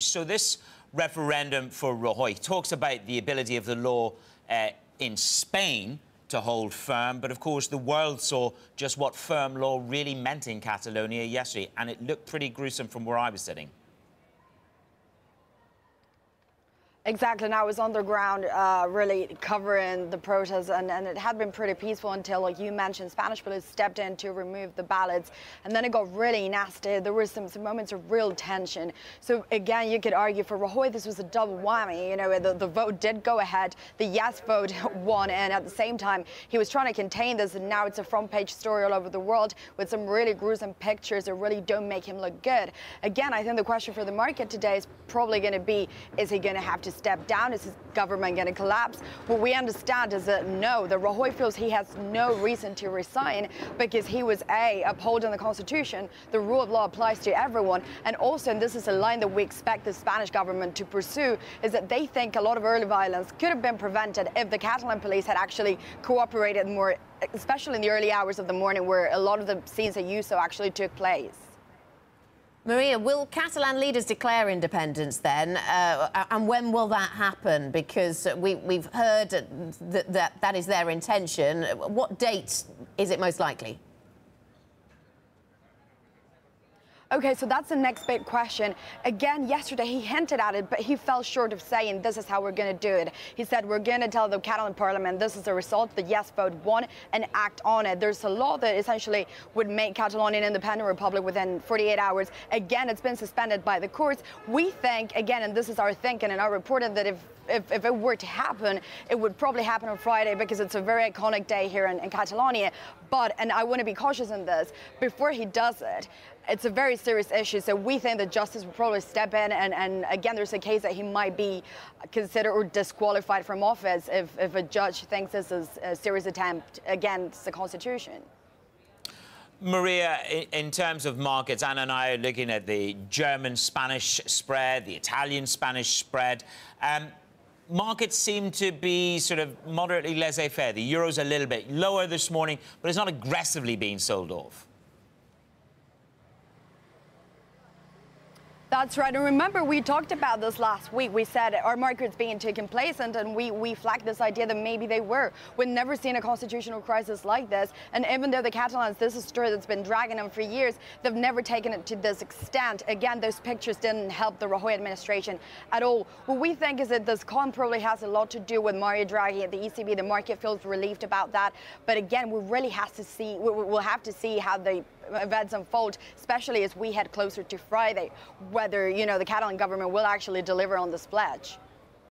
So this referendum for Rajoy talks about the ability of the law in Spain to hold firm, but of course the world saw just what firm law really meant in Catalonia yesterday, and it looked pretty gruesome from where I was sitting. Exactly, and I was on the ground really covering the protests, and it had been pretty peaceful until, like you mentioned, Spanish police stepped in to remove the ballots, and then it got really nasty. There were some moments of real tension. So again, you could argue for Rajoy this was a double whammy. You know, the vote did go ahead, the yes vote won, and at the same time he was trying to contain this, and now it's a front page story all over the world with some really gruesome pictures that really don't make him look good. Again, I think the question for the market today is probably going to be, is he going to have to step down? Is his government going to collapse? What we understand is that no, that Rajoy feels he has no reason to resign because he was upholding the constitution. The rule of law applies to everyone, and also, and this is a line that we expect the Spanish government to pursue, is that they think a lot of early violence could have been prevented if the Catalan police had actually cooperated more, especially in the early hours of the morning where a lot of the scenes that you saw actually took place. Maria, will Catalan leaders declare independence then? And when will that happen? Because we've heard that is their intention. What date is it most likely? Okay, so that's the next big question. Again, yesterday he hinted at it, but he fell short of saying this is how we're going to do it. He said we're going to tell the Catalan parliament this is the result, the yes vote won, and act on it. There's a law that essentially would make Catalonia an independent republic within 48 hours. Again, it's been suspended by the courts. We think, again, and this is our thinking and our reporting, that if it were to happen, it would probably happen on Friday because it's a very iconic day here in Catalonia. But, and I want to be cautious in this, before he does it, it's a very serious issue. So we think that justice will probably step in. And again, there's a case that he might be considered or disqualified from office if a judge thinks this is a serious attempt against the Constitution. Maria, in terms of markets, Anna and I are looking at the German-Spanish spread, the Italian-Spanish spread. Markets seem to be sort of moderately laissez-faire. The euro's a little bit lower this morning, but it's not aggressively being sold off. That's right. And remember, we talked about this last week. We said our markets being too complacent, and we flagged this idea that maybe they were. We've never seen a constitutional crisis like this. And even though the Catalans, this is a story that's been dragging them for years, they've never taken it to this extent. Again, those pictures didn't help the Rajoy administration at all. What we think is that this calm probably has a lot to do with Mario Draghi at the ECB. The market feels relieved about that. But again, we really have to see, we'll have to see how the events unfold, especially as we head closer to Friday, whether, you know, the Catalan government will actually deliver on this pledge.